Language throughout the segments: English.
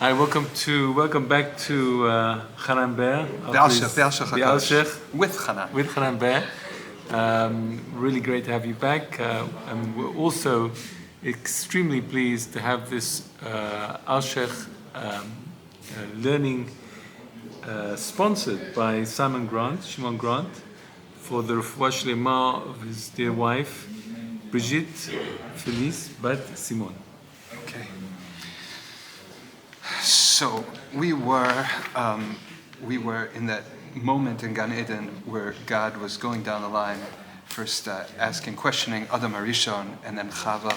Hi, welcome back to Hanan Ber. The Alshech. With Hanan. With Hanan Ber. Really great to have you back. And we're also extremely pleased to have this Alshech learning sponsored by Shimon Grant, for the Refuah Shlema of his dear wife, Bereshit, Felice, Bat Simon. Okay. So we were in that moment in Gan Eden where God was going down the line, first questioning Adam Arishon, and then Chava,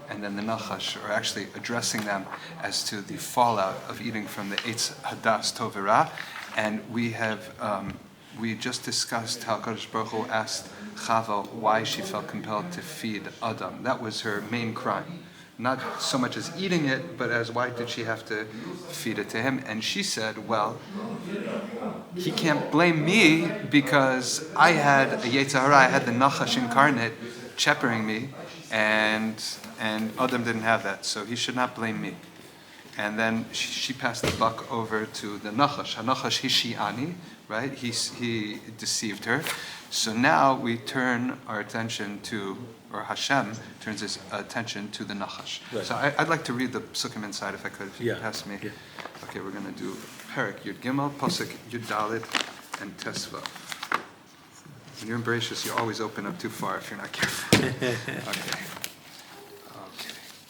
and then the Nachash, or actually addressing them as to the fallout of eating from the Eitz Hadas Tov V'Ra. And we just discussed how Kadosh Baruch Hu asked Chava why she felt compelled to feed Adam. That was her main crime. Not so much as eating it, but as why did she have to feed it to him? And she said, well, he can't blame me because I had a Yetzer Hara, I had the Nachash incarnate shepherding me, and Adam didn't have that, so he should not blame me. And then she passed the buck over to the Nachash. HaNachash Hishi'ani, right? He deceived her. So now we turn our attention to, or Hashem turns his attention to the Nachash. Right. So I'd like to read the psukim inside if I could, if you could pass me. Yeah. Okay, we're going to do Perek Yud Gimel, Posuk Yud Dalet, and Tesvav. When you're in Bereshit, you always open up too far if you're not careful. Okay.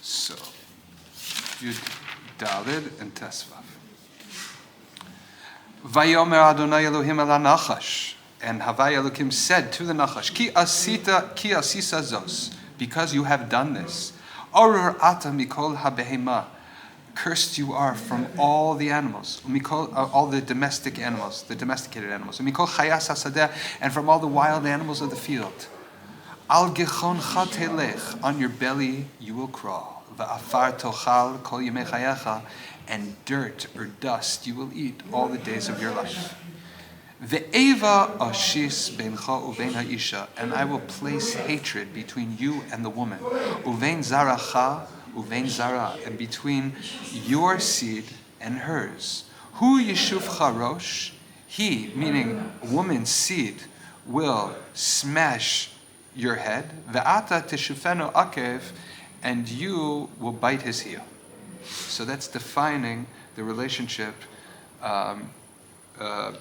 So, Yud Dalet and Tesvav. Vayomer Adonai Elohim el HaNachash. And Havai Elokim said to the Nachash, Ki asisa zos, because you have done this. Orur ata mikol habehema, cursed you are from all the animals, all the domestic animals, the domesticated animals, mikol chayas hasadeh, and from all the wild animals of the field. Al gichon chatelech, on your belly you will crawl. Va'afar tochal kol yemei chayecha, and dirt or dust you will eat all the days of your life. Ve'eva ashis beincha uvein ha'isha, and I will place hatred between you and the woman. Uvein zaracha uvein zara, and between your seed and hers. Hu yishuv charosh, he, meaning woman's seed, will smash your head. Ve'ata teshufenu akev, and you will bite his heel. So that's defining the relationship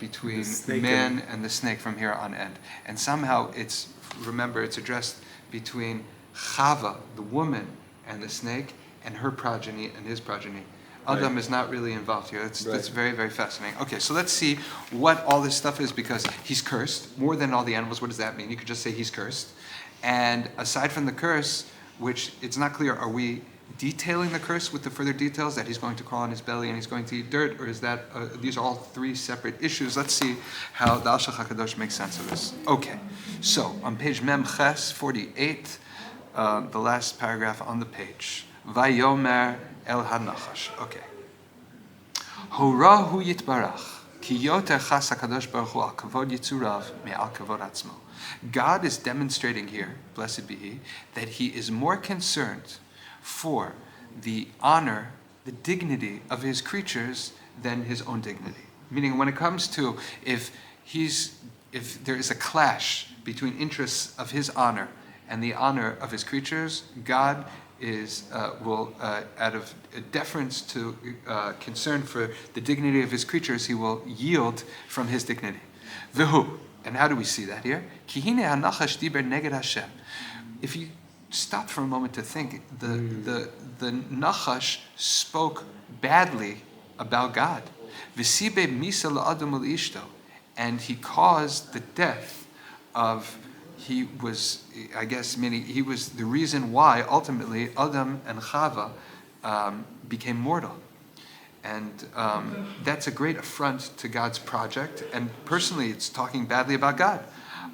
between man and the snake from here on end. And somehow it's addressed between Chava, the woman, and the snake, and her progeny and his progeny. Adam is not really involved here. That's very, very fascinating. Okay, so let's see what all this stuff is, because he's cursed more than all the animals. What does that mean? You could just say he's cursed. And aside from the curse, which it's not clear, are we detailing the curse with the further details that he's going to crawl on his belly and he's going to eat dirt, or is that these are all three separate issues? Let's see how the Alshech HaKadosh makes sense of this. Okay, so on page Mem Ches 48, the last paragraph on the page. Vayomer el HaNachash. Okay. Horahu yitbarach ki yoter chas HaKadosh Baruch Hu al kavod yitzurav me'al kavod atzmo. God is demonstrating here, blessed be He, that He is more concerned for the honor, the dignity of His creatures than His own dignity. Meaning, when it comes to if there is a clash between interests of His honor and the honor of His creatures, God will out of deference to concern for the dignity of His creatures, He will yield from His dignity. V'hu, and how do we see that here? Ki hine hanachash diber neged Hashem. If you stop for a moment to think, the Nachash spoke badly about God. V'sibe misa la'adam u'ishto, and he caused the death of. He was the reason why ultimately Adam and Chava became mortal. And that's a great affront to God's project. And personally, it's talking badly about God.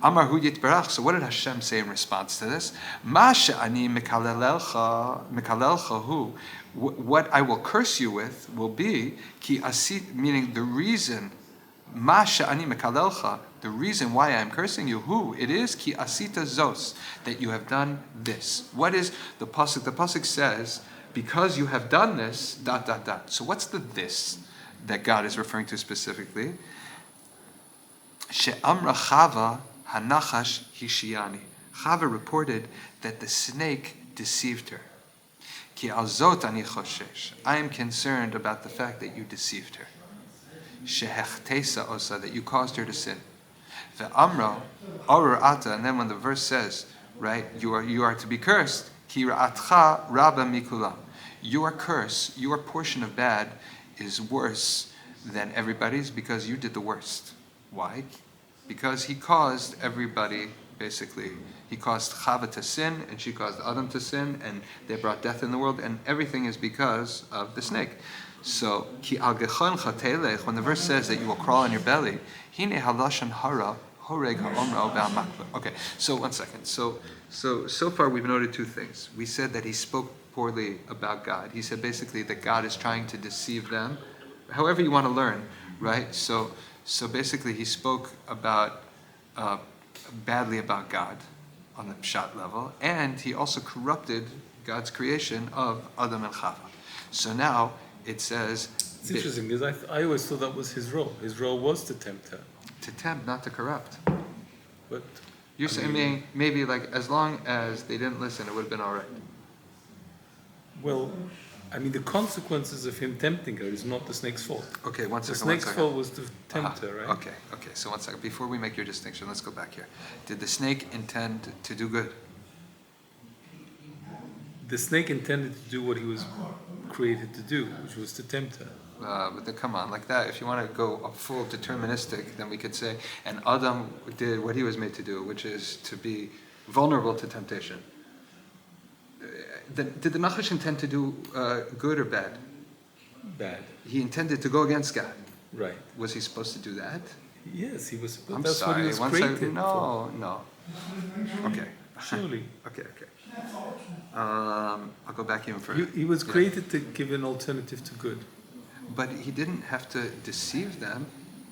Amar hu yitbarach. So what did Hashem say in response to this? Ma she'ani mekalelcha hu. What I will curse you with will be ki asit, meaning the reason. Ma she'ani mekalelcha. The reason why I am cursing you, who it is, ki asita zos, that you have done this. What is the pasuk? The pasuk says, because you have done this, ... So what's the this that God is referring to specifically? She'amra Chava hanachash hishiani. Chava reported that the snake deceived her. Ki alzot ani choshesh. I am concerned about the fact that you deceived her. Shehechtesa osa, that you caused her to sin. Ve'amra arur ata, and then when the verse says, right, you are to be cursed. Ki ra'atcha rabba mikulam. Your curse, your portion of bad, is worse than everybody's because you did the worst. Why? Because he caused everybody, basically, he caused Chava to sin, and she caused Adam to sin, and they brought death in the world, and everything is because of the snake. So, ki al gechon chatelech, when the verse says that you will crawl on your belly, hine halashon hara horeg ha'omra ba'amakba. Okay, so 1 second. So far we've noted two things. We said that he spoke poorly about God. He said basically that God is trying to deceive them. However you want to learn, right? So basically he spoke about badly about God on the pshat level, and he also corrupted God's creation of Adam and Chava. So now it says... It's interesting because I always thought that was his role. His role was to tempt her. To tempt, not to corrupt. But You're saying maybe like as long as they didn't listen, it would have been all right. Well, I mean, the consequences of him tempting her is not the snake's fault. Okay, one second. The snake's fault was to tempt her, right? Okay, so 1 second. Before we make your distinction, let's go back here. Did the snake intend to do good? The snake intended to do what he was created to do, which was to tempt her. But then come on, like that, if you want to go a full deterministic, then we could say, and Adam did what he was made to do, which is to be vulnerable to temptation. Did the Nachash intend to do good or bad? Bad. He intended to go against God. Right. Was he supposed to do that? Yes, he was. I'm That's sorry. what he was One created second. for. No. Okay. Surely. Okay. I'll go back even further. He was created to give an alternative to good. But he didn't have to deceive them.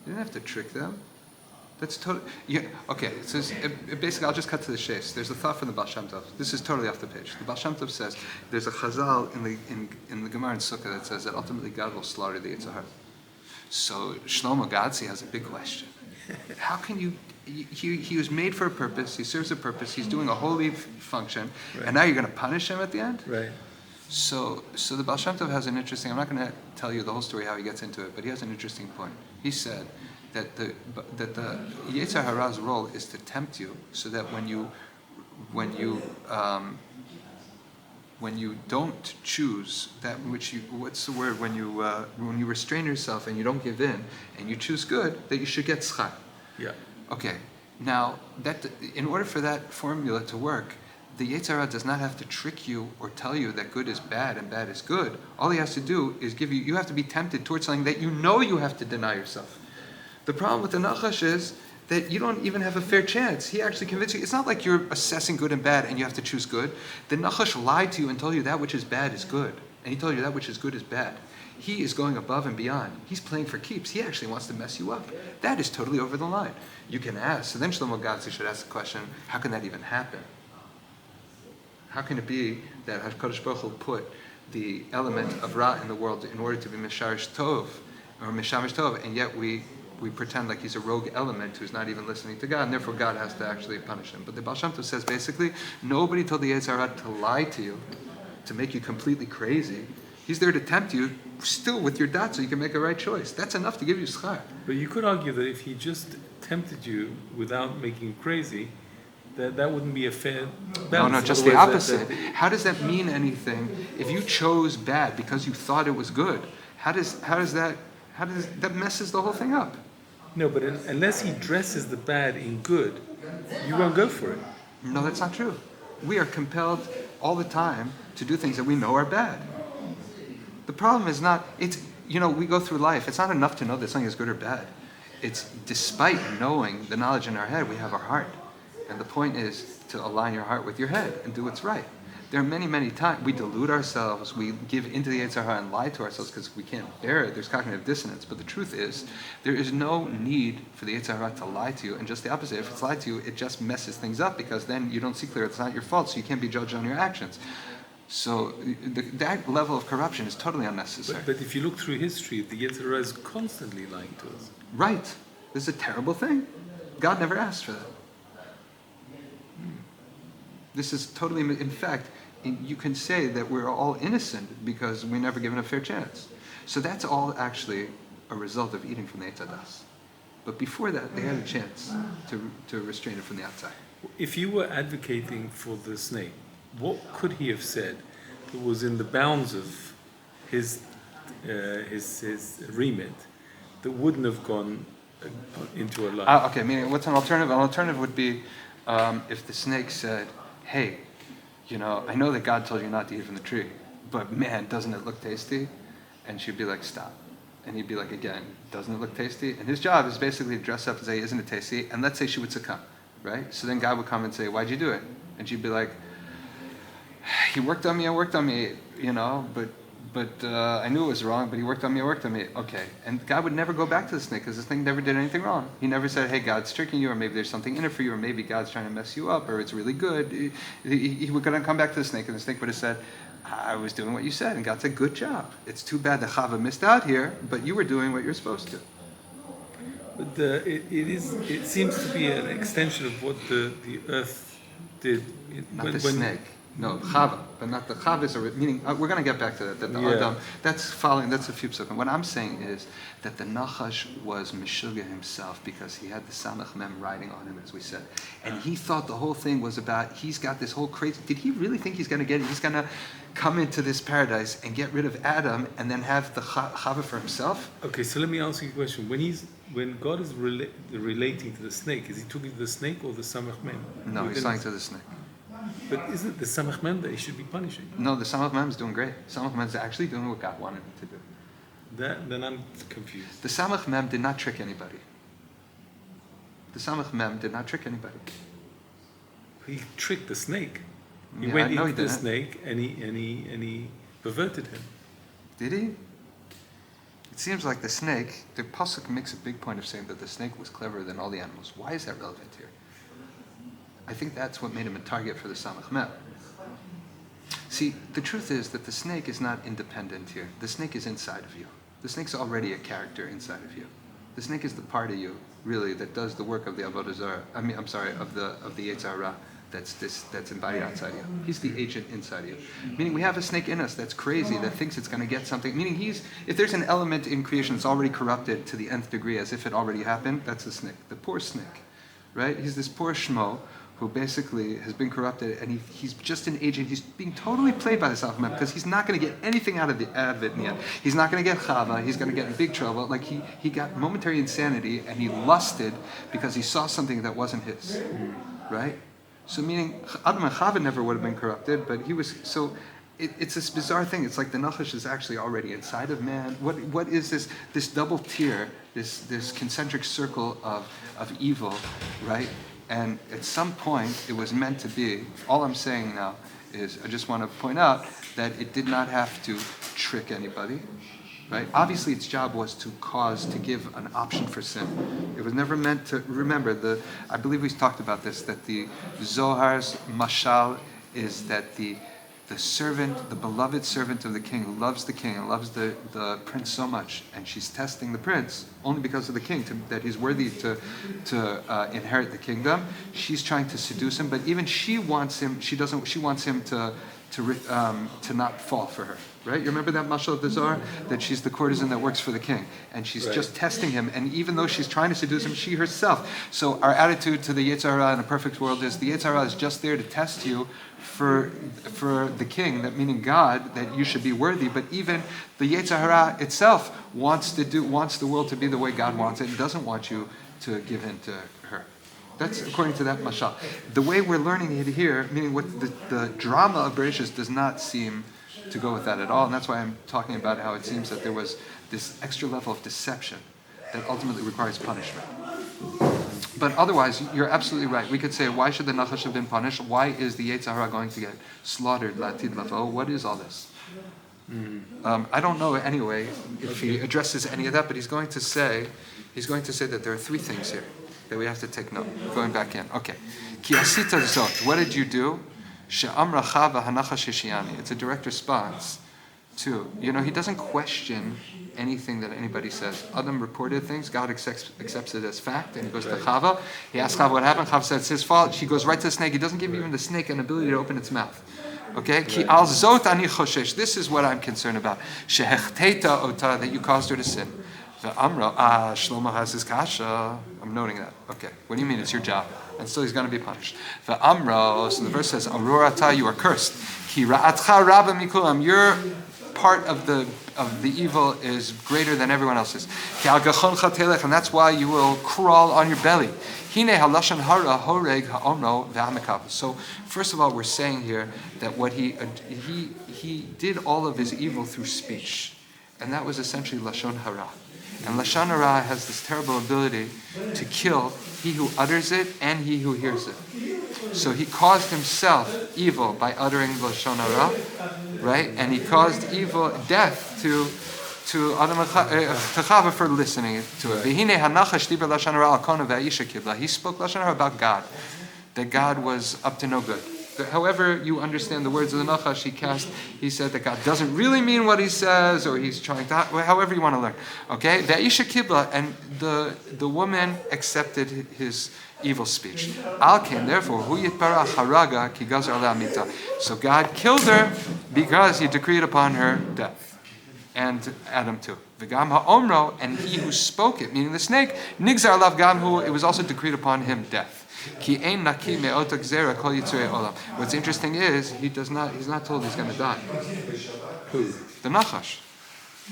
He didn't have to trick them. That's totally... Yeah, okay, so basically, I'll just cut to the chase. There's a thought from the Baal Shem Tov. This is totally off the page. The Baal Shem Tov says, there's a chazal in the Gemara in Sukkah that says that ultimately God will slaughter the Yetzer Hara. So Shlomo Godsi has a big question. How can you... He was made for a purpose, he serves a purpose, he's doing a holy function, right. And now you're going to punish him at the end? Right. So the Baal Shem Tov has an interesting... I'm not going to tell you the whole story how he gets into it, but he has an interesting point. He said that the Yetzer Hara's role is to tempt you, so that when you don't choose that which you... What's the word? When you restrain yourself and you don't give in, and you choose good, that you should get schar. Yeah. Okay. Now, in order for that formula to work, the Yetzer Hara does not have to trick you or tell you that good is bad and bad is good. All he has to do is give you... You have to be tempted towards something that you know you have to deny yourself. The problem with the Nachash is that you don't even have a fair chance. He actually convinced you. It's not like you're assessing good and bad and you have to choose good. The Nachash lied to you and told you that which is bad is good. And he told you that which is good is bad. He is going above and beyond. He's playing for keeps. He actually wants to mess you up. That is totally over the line. You can ask. So then Shlomo Godsi should ask the question, how can that even happen? How can it be that HaKadosh Baruch Hu put the element of Ra in the world in order to be Misharish Tov, or Mishamish Tov, and yet we pretend like he's a rogue element who's not even listening to God, and therefore God has to actually punish him. But the Baal Shem Tov says basically, nobody told the Yetzer Hara to lie to you, to make you completely crazy. He's there to tempt you, still with your dat, so you can make a right choice. That's enough to give you schar. But you could argue that if he just tempted you without making you crazy, that wouldn't be a fair balance. No, just the opposite. How does that mean anything? If you chose bad because you thought it was good, how does that messes the whole thing up? No, but unless he dresses the bad in good, you won't go for it. No, that's not true. We are compelled all the time to do things that we know are bad. The problem is not, we go through life. It's not enough to know that something is good or bad. It's despite knowing the knowledge in our head, we have our heart. And the point is to align your heart with your head and do what's right. There are many, many times we delude ourselves, we give into the Yetzer Hara and lie to ourselves because we can't bear it. There's cognitive dissonance. But the truth is, there is no need for the Yetzer Hara to lie to you. And just the opposite, if it's lied to you, it just messes things up because then you don't see clear. It's not your fault, so you can't be judged on your actions. So that level of corruption is totally unnecessary. But if you look through history, the Yetzer Hara is constantly lying to us. Right. This is a terrible thing. God never asked for that. This is totally, in fact, you can say that we're all innocent because we're never given a fair chance. So that's all actually a result of eating from the Eitz Hadas. But before that, they had a chance to restrain it from the outside. If you were advocating for the snake, what could he have said that was in the bounds of his remit that wouldn't have gone into a lie? Okay, meaning what's an alternative? An alternative would be if the snake said, hey, I know that God told you not to eat from the tree, but man, doesn't it look tasty? And she'd be like, stop. And he'd be like, again, doesn't it look tasty? And his job is basically to dress up and say, isn't it tasty? And let's say she would succumb, right? So then God would come and say, why'd you do it? And she'd be like, he worked on me, but I knew it was wrong, but he worked on me, Okay. And God would never go back to the snake because the snake never did anything wrong. He never said, hey, God's tricking you, or maybe there's something in it for you, or maybe God's trying to mess you up, or it's really good. He would come back to the snake, and the snake would have said, I was doing what you said. And God said, good job. It's too bad that Chava missed out here, but you were doing what you're supposed to. But it seems to be an extension of what the earth did. Not the snake. No, Chava, but not the Chava is meaning. We're going to get back to that. That the Adam, that's a few seconds. What I'm saying is that the Nachash was Meshuggah himself because he had the Samach Mem riding on him, as we said, and he thought the whole thing was about. He's got this whole crazy. Did he really think he's going to get it? He's going to come into this paradise and get rid of Adam and then have the Chava for himself? Okay, so let me ask you a question. When God is relating to the snake, is he talking to the snake or the Samach Mem? No, he's talking to the snake. But isn't it the Samach Mem that he should be punishing? No, the Samach Mem is doing great. Samach Mem is actually doing what God wanted him to do. Then I'm confused. The Samach Mem did not trick anybody. The Samach Mem did not trick anybody. He tricked the snake. He Yeah, went no, into he the didn't. snake and he perverted him. Did he? It seems like the snake, the Pasuk makes a big point of saying that the snake was cleverer than all the animals. Why is that relevant here? I think that's what made him a target for the Samach Mem. See, the truth is that the snake is not independent here. The snake is inside of you. The snake's already a character inside of you. The snake is the part of you, really, that does the work of the Avodah Zarah. Of the Yetzer Hara that's embodied outside of you. He's the agent inside of you. Meaning we have a snake in us that's crazy, that thinks it's going to get something. Meaning if there's an element in creation that's already corrupted to the nth degree, as if it already happened, that's the snake. The poor snake, right? He's this poor shmo who basically has been corrupted, and he's just an agent. He's being totally played by the Samach Mem because he's not going to get anything out of it in the end. He's not going to get Chava. He's going to get in big trouble. Like he got momentary insanity, and he lusted because he saw something that wasn't his, right? So meaning Adam and Chava never would have been corrupted, but he was. So it's this bizarre thing. It's like the Nachash is actually already inside of man. What is this double tier, this concentric circle of evil, right? And at some point, it was meant to be. All I'm saying now is I just want to point out that it did not have to trick anybody, right? Obviously, its job was to give an option for sin. It was never meant to, remember, I believe we talked about this, that the Zohar's mashal is that the servant, the beloved servant of the king, who loves the king and loves the prince so much, and she's testing the prince only because of the king, that he's worthy to inherit the kingdom. She's trying to seduce him, but even she wants him. She wants him to not fall for her. Right? You remember that mashal of the Zohar? That she's the courtesan that works for the king. And she's just testing him. And even though she's trying to seduce him, she herself. So our attitude to the Yetzer Hara in a perfect world is the Yetzer Hara is just there to test you for the king, that meaning God, that you should be worthy. But even the Yetzer Hara itself wants the world to be the way God wants it and doesn't want you to give in to her. That's according to that mashal. The way we're learning it here, meaning what the drama of Bereshit does not seem to go with that at all, and that's why I'm talking about how it seems that there was this extra level of deception that ultimately requires punishment. But otherwise, you're absolutely right. We could say, why should the Nachash have been punished? Why is the Yetzer Hara going to get slaughtered? Latid lavo. What is all this? I don't know anyway if he addresses any of that, but he's going to say that there are three things here that we have to take note. Going back in. Okay. Ki asita zot. What did you do? She'amra Chava hanachash hishiani. It's a direct response to, he doesn't question anything that anybody says. Adam reported things, God accepts it as fact, and he goes to Chava. He asks Chava what happened. Chava says it's his fault. She goes right to the snake. He doesn't give even the snake an ability to open its mouth. Okay? Ki al zot ani choshesh. This is what I'm concerned about. Shehechteta ota, that you caused her to sin. The Amra, Shlomo has his kasha. I'm noting that. Okay. What do you mean? It's your job. And still he's going to be punished. The Amra, so the verse says, Arurata, you are cursed. Ki ra'atcha rabba mikulam. Your part of the evil is greater than everyone else's. Ki al gachoncha telech, and that's why you will crawl on your belly. Hine halashan hara horeg ha'omno ve'amekav. So first of all, we're saying here that what he did all of his evil through speech. And that was essentially lashon hara. And lashon hara has this terrible ability to kill he who utters it and he who hears it. So he caused himself evil by uttering lashon hara, right? And he caused evil, death to Adam Chava for listening to it. V'hine hanachash diber lashon hara al kona ve'isha kibla. He spoke lashon hara about God, that God was up to no good. However you understand the words of the Nachash, he said that God doesn't really mean what he says, or he's trying to, however you want to learn. Okay? Ve'isha kibla, and the woman accepted his evil speech. Al-ken, therefore, hu yitpara haraga ki gazar aleh amita. So God killed her because he decreed upon her death. And Adam too. V'gam ha'omro, and he who spoke it, meaning the snake, nigzar alav gam hu, it was also decreed upon him death. What's interesting is he's not told he's going to die. Who? The Nachash.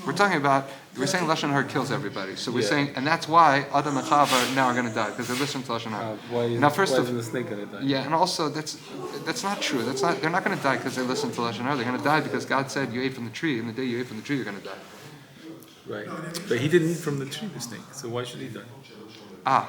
We're saying lashon hara kills everybody. So we're saying, and that's why Adam and Chava now are going to die, because they listen to lashon hara. Why isn't the snake going to die? Yeah, and also that's not true. They're not going to die because they listen to lashon hara. They're going to die because God said you ate from the tree, and the day you ate from the tree, you're going to die. Right, but he didn't eat from the tree, the snake. So why should he die?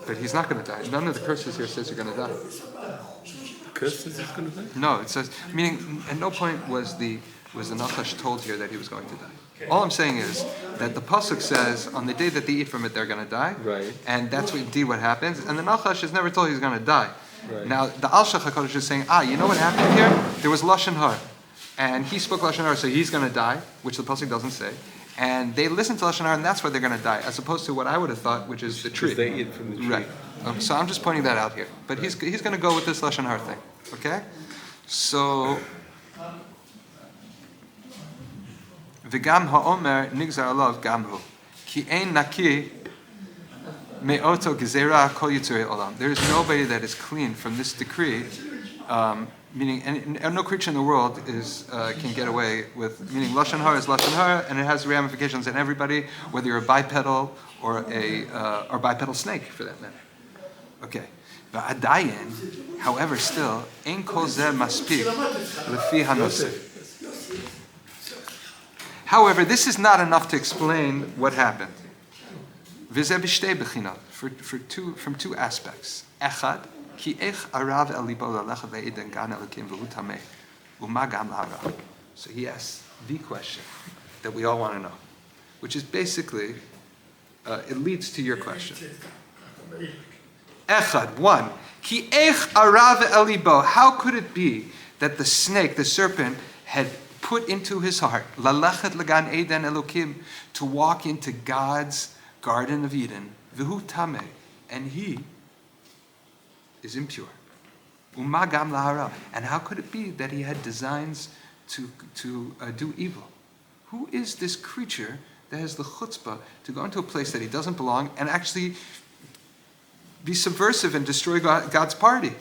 But he's not going to die. None of the curses here says you're going to die. The curse says he's going to die? No, it says, meaning at no point was the Nachash told here that he was going to die. All I'm saying is that the pasuk says on the day that they eat from it, they're going to die. Right. And that's indeed what happens. And the Nachash is never told he's going to die. Right. Now, the Alshech HaKadosh is saying, you know what happened here? There was lashon hara. And he spoke lashon hara, so he's going to die, which the pasuk doesn't say. And they listen to lashon hara, and that's why they're going to die, as opposed to what I would have thought, which is the tree. They eat from the tree. Right. So I'm just pointing that out here. But he's going to go with this lashon hara thing. Okay? So, v'gam ha'omer nigzar alav gamhu ki ein naki me'oto gezerah kol yitzurei olam. There is nobody that is clean from this decree. Meaning, and no creature in the world can get away with. Meaning, lashon hara is lashon hara, and it has ramifications in everybody, whether you're a bipedal or or bipedal snake, for that matter. Okay. Va'adayin, however, still, ein kol zeh maspik lefi hanoseh. However, this is not enough to explain what happened. V'zeh b'shtei bechinot, from two aspects. Echad. So he asks the question that we all want to know, which is basically, it leads to your question. Echad, one. How could it be that the snake, the serpent, had put into his heart to walk into God's Garden of Eden, and he is impure. And how could it be that he had designs to do evil? Who is this creature that has the chutzpah to go into a place that he doesn't belong and actually be subversive and destroy God's party?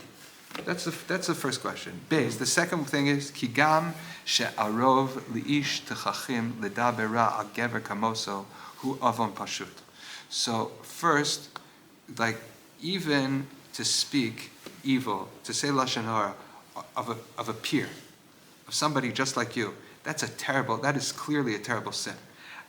That's the first question. Beis. The second thing is kigam she'arov liish techachim ledabera al gever kamoso hu avon pashut. So first, even to speak evil, to say lashon hara of a peer, of somebody just like you, that is clearly a terrible sin.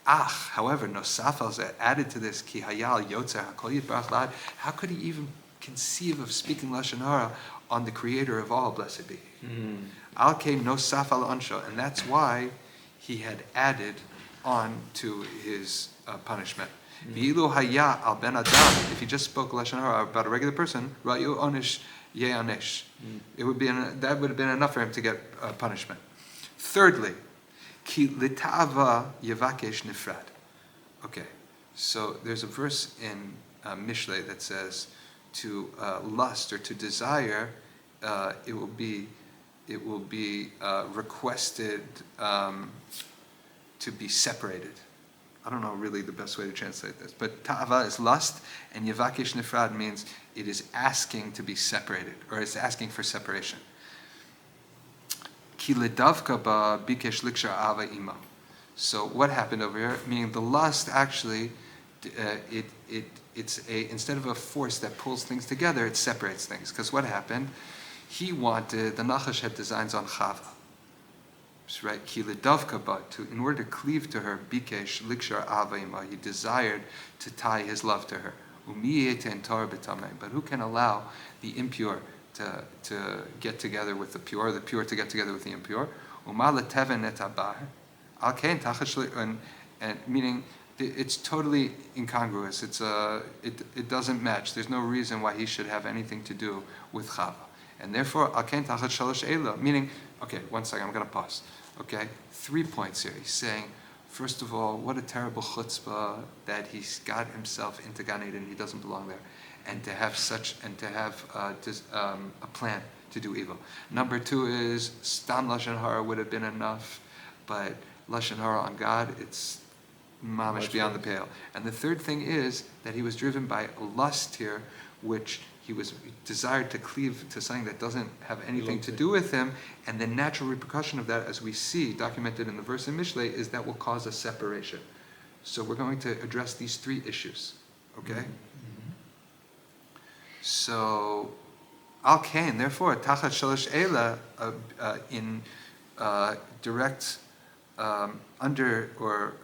However, nosaf al zeh, added to this, ki hayal yotzer hakol yitbarach lad, how could he even conceive of speaking lashon hara on the Creator of all, blessed be He? Al kei nosaf al ansho, and that's why he had added on to his punishment. V'ilu haya al ben adam, if he just spoke lashon hara about a regular person, ra'yu onish ye'anesh. It would be that would have been enough for him to get punishment. Thirdly, ki litava yevakesh nifrad. Okay, so there's a verse in Mishlei that says to lust or to desire, it will be requested to be separated. I don't know really the best way to translate this, but ta'ava is lust, and yevakesh nifrad means it is asking to be separated, or it's asking for separation. Ki ledavka ba bikesh liksha ava ima. So what happened over here? Meaning the lust actually, it's instead of a force that pulls things together, it separates things. Because what happened? He wanted, the Nachash had designs on Chava. Right? Ki ledavka ba, in order to cleave to her, bikesh likshar ava ima, he desired to tie his love to her. But who can allow the impure to get together with the pure to get together with the impure? And meaning it's totally incongruous. It doesn't match. There's no reason why he should have anything to do with Chava. And therefore, meaning, okay, one second, I'm going to pause. Okay, 3 points here. He's saying, first of all, what a terrible chutzpah that he's got himself into Gan Eden. He doesn't belong there, and to have a plan to do evil. Number 2 is stam lashon hara would have been enough, but lashon hara on God, it's mamish beyond the pale. And the third thing is that he was driven by lust here, which he desired to cleave to something that doesn't have anything to do with him, and the natural repercussion of that, as we see documented in the verse in Mishlei, is that will cause a separation. So we're going to address these 3 issues, okay? Mm-hmm. So, Al Kain, therefore, Tachat Shalosh Eila, in direct, under, or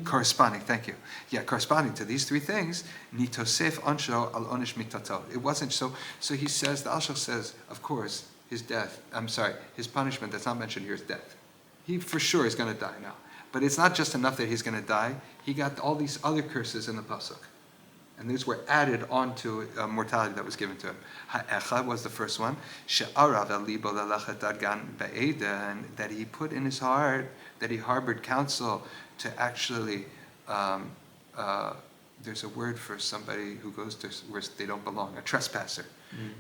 corresponding, thank you. Yeah, corresponding to these 3 things, nitosef ansho al onish mitato. It wasn't so he says, the Alshech says, of course, his punishment that's not mentioned here is death. He for sure is going to die now. But it's not just enough that he's going to die, he got all these other curses in the Pasuk. And these were added onto mortality that was given to him. Ha'echa was the first one. She'arav al libo lelachet ad gan be'eden, that he put in his heart, that he harbored counsel to actually, there's a word for somebody who goes to where they don't belong, a trespasser,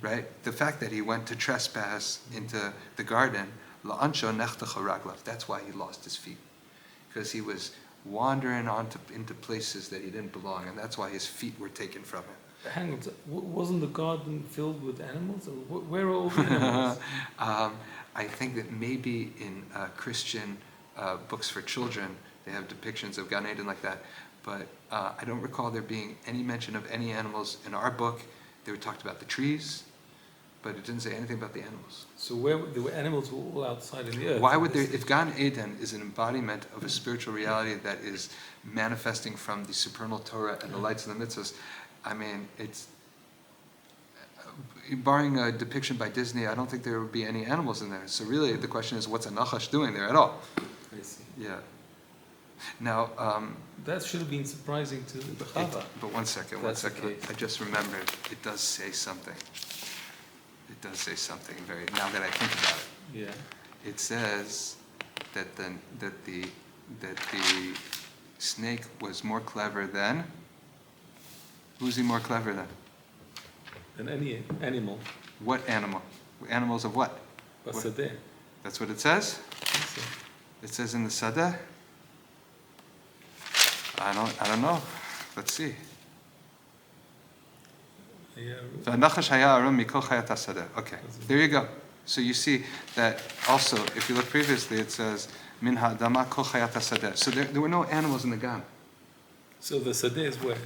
right? The fact that he went to trespass into the garden, la'ansho nechtecha raglav, that's why he lost his feet. Because he was wandering into places that he didn't belong, and that's why his feet were taken from him. Hang on, wasn't the garden filled with animals? Where are all the animals? I think that maybe in Christian books for children, they have depictions of Gan Eden like that, but I don't recall there being any mention of any animals in our book. They were talked about the trees, but it didn't say anything about the animals. So where there were animals were all outside in the earth. Why would there, if Gan Eden is an embodiment of a spiritual reality that is manifesting from the supernal Torah and the lights of the mitzvahs, I mean, it's, barring a depiction by Disney, I don't think there would be any animals in there. So really the question is, what's a Nachash doing there at all? I see. Yeah. Now, that should have been surprising to the Chava. But one second. I just remembered, it does say something. It does say something now that I think about it. Yeah. It says that the snake was more clever than, who's he more clever than? Than any animal. What animal? Animals of what? Basadeh. That's what it says? It says in the Sadeh? I don't know. Let's see. Okay, there you go. So you see that also, if you look previously, it says, Min ha'adama kol chayat hasadeh. So there were no animals in the Gan. So the Sadeh is where?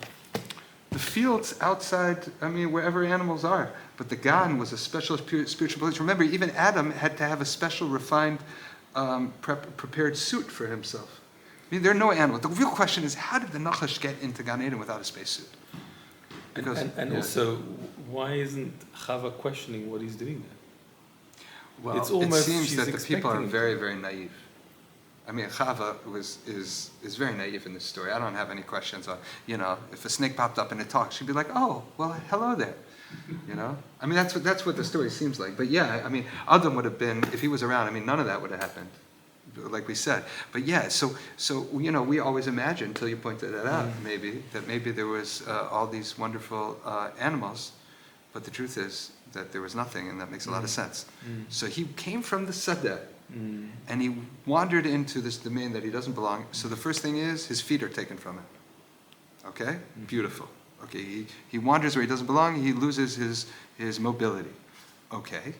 The fields outside, wherever animals are. But the Gan was a special spiritual place. Remember, even Adam had to have a special refined, prepared suit for himself. There are no animals. The real question is, how did the Nachash get into Gan Eden without a spacesuit? And also, why isn't Chava questioning what he's doing there? Well, it seems that the people are very, very naive. Chava is very naive in this story. I don't have any questions on, if a snake popped up and it talked, she'd be like, oh, well, hello there. You know, I mean, that's what the story seems like. But yeah, I mean, Adam would have been, if he was around, I mean, none of that would have happened, like we said. But yeah, so you know, we always imagine, until you pointed that out, maybe there was all these wonderful animals, but the truth is that there was nothing, and that makes a lot of sense. So he came from the Sadeh, and he wandered into this domain that he doesn't belong. So the first thing is, his feet are taken from him. Okay? Beautiful. Okay, he wanders where he doesn't belong, he loses his mobility. Okay.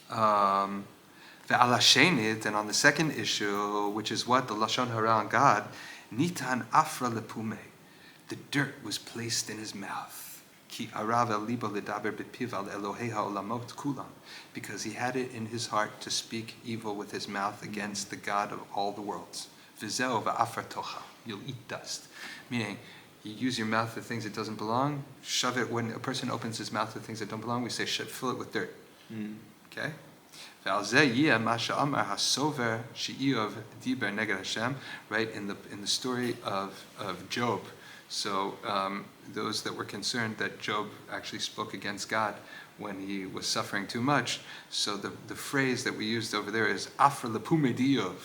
Ve'alashenit, and on the second issue, which is what? The Lashon Hara on God, Nitan Afra Lepume. The dirt was placed in his mouth. Ki arav el libo ledaber b'piv al Elohei ha'olamot kulam. Because he had it in his heart to speak evil with his mouth against the God of all the worlds. V'zeo va'afra tocha. You'll eat dust. Meaning, you use your mouth for things that doesn't belong, shove it. When a person opens his mouth for things that don't belong, we say, fill it with dirt. Okay? Right, in the story of Job. So those that were concerned that Job actually spoke against God when he was suffering too much. So the phrase that we used over there is Afra lepume d'Iyov,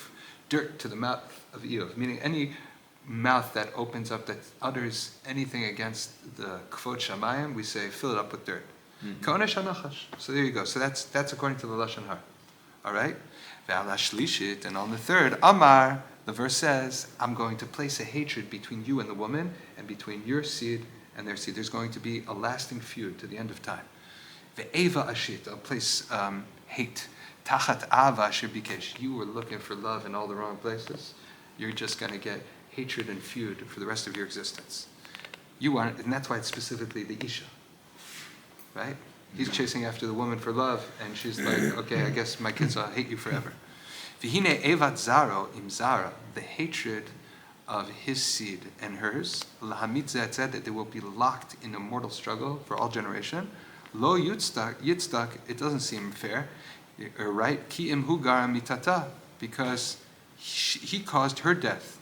dirt to the mouth of Iyov, meaning any mouth that opens up, that utters anything against the Kvod Shamayim, we say, fill it up with dirt. Ka'onesh hanachash. So there you go. So that's according to the Lashon Hara. All right? Ve'ala shlishit, and on the third, Amar, the verse says, I'm going to place a hatred between you and the woman, and between your seed and their seed. There's going to be a lasting feud to the end of time. Ve'eva ashit, I'll place hate. Tachat ava asher bikesh. You were looking for love in all the wrong places. You're just going to get hatred and feud for the rest of your existence. You aren't, and that's why it's specifically the Isha. Right? He's chasing after the woman for love, and she's like, okay, I guess my kids will hate you forever. V'hine evat zaro im zara, the hatred of his seed and hers, lahamit ze'atzed, that they will be locked in a mortal struggle for all generation. Lo yitzdak, it doesn't seem fair, right? Ki imhu gara mitata, because he caused her death.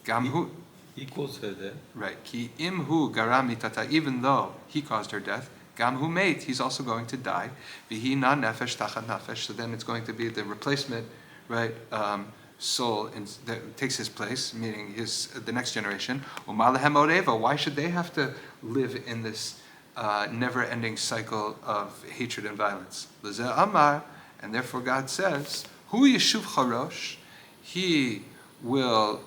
Gamhu. He caused her death. Right. Ki imhu gara mitata, even though he caused her death. Gamhu mate, he's also going to die. Vihi na nefesh tachat nefesh. So then it's going to be the replacement, right? Soul that takes his place, meaning the next generation. Umalehem oreva. Why should they have to live in this never-ending cycle of hatred and violence? Lezeh amar, and therefore God says, Hu yeshuv charosh. He will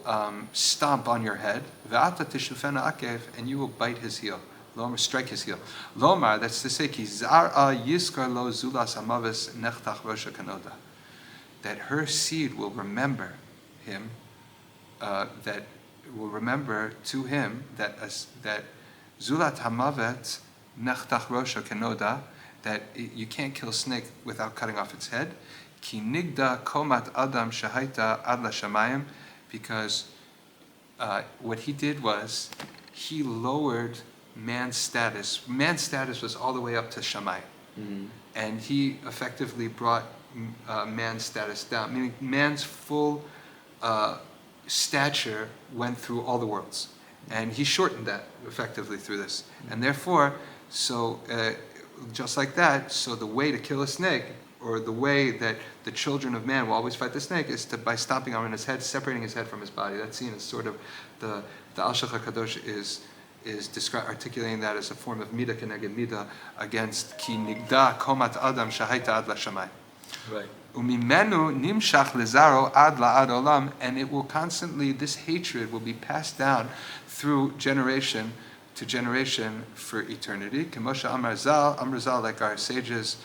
stomp on your head. Ve'ata tishufena akev, and you will bite his heel. Lomar, strike his heel. Lomar, that's to say, ki zar'a yiskar lo zulas amavis nechtach rosha kanoda. That her seed will remember him, that will remember to him that zulat hamavet nechtach rosha kanoda, that you can't kill a snake without cutting off its head. Ki nigda komat adam shahaita ad lashamayim, because what he did was he lowered man's status. Man's status was all the way up to Shammai. And he effectively brought man's status down, meaning man's full stature went through all the worlds. And he shortened that effectively through this. And therefore, so just like that, so the way to kill a snake, or the way that the children of man will always fight the snake, is by stomping on his head, separating his head from his body. That's seen as sort of the Alshech HaKadosh is articulating that as a form of midah keneged midah against ki nigda komat adam shahaita ad lashamai. Right. Umimenu nimshach lezaro ad la'ad olam, and it will constantly, this hatred will be passed down through generation to generation for eternity. Kemosha Amar Zal, like our sages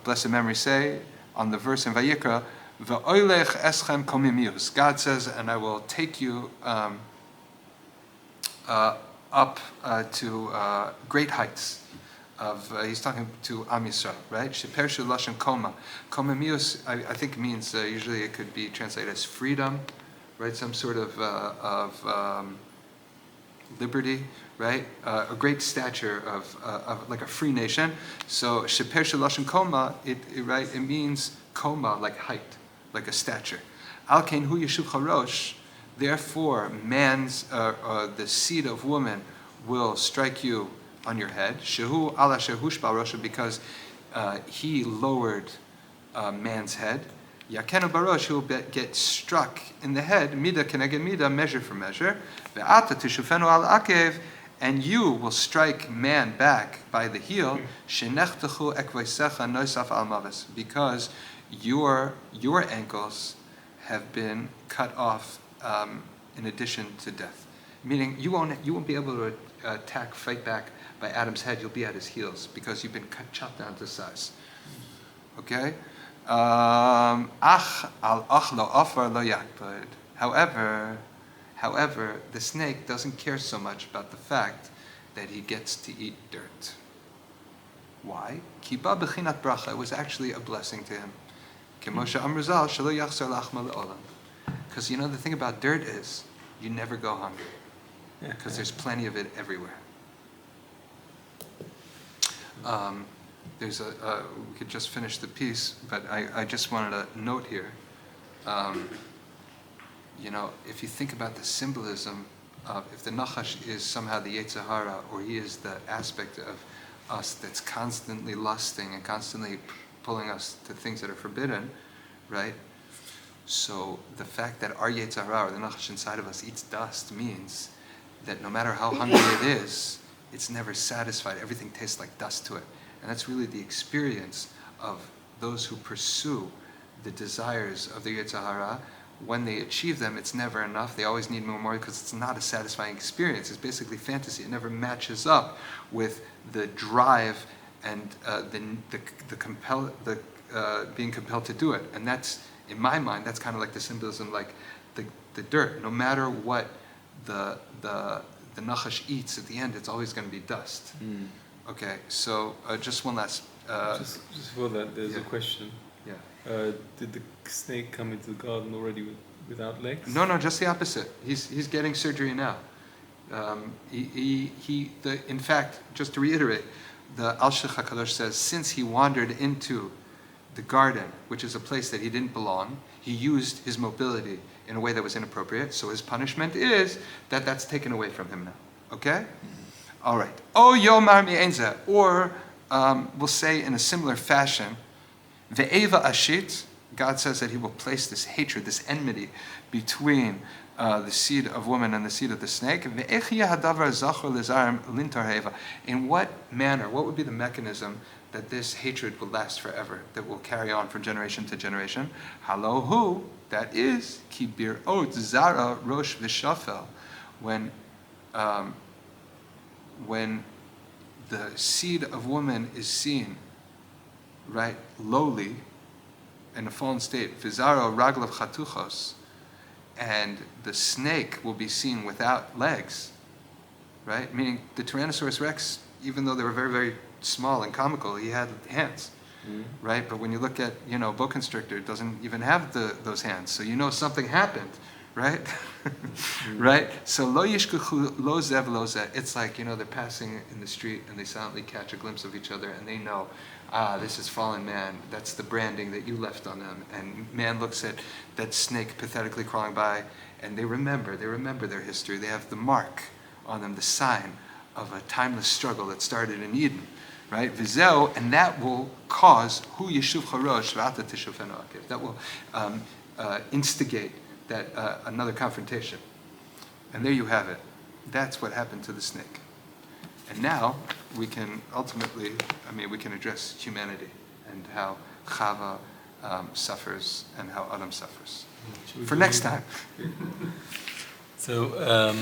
blessed memory say on the verse in Vayikra, V'oilech eschem komimius. God says, and I will take you up to great heights. He's talking to Am Yisrael, right? Shepershu lashon koma. Komimius, I think means usually it could be translated as freedom, right? Some sort of liberty, right? A great stature of like a free nation. So shepershu lashon koma, it means koma, like height, like a stature. Al kein hu yeshuv charosh. Therefore, the seed of woman will strike you on your head. Shehu ala shehush barosha, because he lowered man's head. Yakenu barosh, he will get struck in the head. Mida keneged mida, measure for measure. Ve'ata tishufenu al akev, and you will strike man back by the heel. Shenechtechu ekveisecha noisaf al mavis, because your ankles have been cut off in addition to death. Meaning you won't be able to fight back by Adam's head. You'll be at his heels because you've been chopped down to size. Okay. However, the snake doesn't care so much about the fact that he gets to eat dirt. Why? Kiba b'chinat bracha. It was actually a blessing to him. Because the thing about dirt is you never go hungry, because there's plenty of it everywhere. We could just finish the piece, but I just wanted to note here, if you think about the symbolism of, if the Nachash is somehow the Yetzer Hara, or he is the aspect of us that's constantly lusting and constantly pulling us to things that are forbidden, right? So the fact that our Yetzer Hara, or the Nachash inside of us, eats dust means that no matter how hungry it is, it's never satisfied. Everything tastes like dust to it. And that's really the experience of those who pursue the desires of the Yetzer Hara. When they achieve them, it's never enough. They always need more because it's not a satisfying experience. It's basically fantasy. It never matches up with the drive and being compelled to do it. And that's, in my mind, that's kind of like the symbolism, like the dirt. No matter what the Nachash eats, at the end, it's always going to be dust. Okay, so just one last... just before that, there's a question. Yeah. Did the snake come into the garden already without legs? No, just the opposite. He's getting surgery now. In fact, just to reiterate, the Alshech HaKadosh says, since he wandered into the garden, which is a place that he didn't belong, he used his mobility in a way that was inappropriate, so his punishment is that that's taken away from him now. Okay? All right. O yomar mi'enza, or we'll say in a similar fashion, ve'eva ashit, God says that he will place this hatred, this enmity between the seed of woman and the seed of the snake. In what manner, what would be the mechanism that this hatred will last forever, that will carry on from generation to generation? Halohu, that is, ki birot zara rosh v'shafel, when the seed of woman is seen, right, lowly, in a fallen state, v'zaro raglav chatuchos, and the snake will be seen without legs, right? Meaning the Tyrannosaurus Rex, even though they were very, very small and comical, he had hands, right? But when you look at, boa constrictor, it doesn't even have those hands, so something happened, right? Right? So lo yishkuchu lo zev lo zeh. It's like, they're passing in the street and they silently catch a glimpse of each other and they know, this is fallen man. That's the branding that you left on them. And man looks at that snake pathetically crawling by and they remember their history. They have the mark on them, the sign of a timeless struggle that started in Eden. Right? Vizeo, and that will cause hu yeshuv charosh v'ata tishufenu akev. That will instigate that another confrontation. And there you have it. That's what happened to the snake. And now we can ultimately, we can address humanity and how Chava suffers and how Adam suffers. For next time. So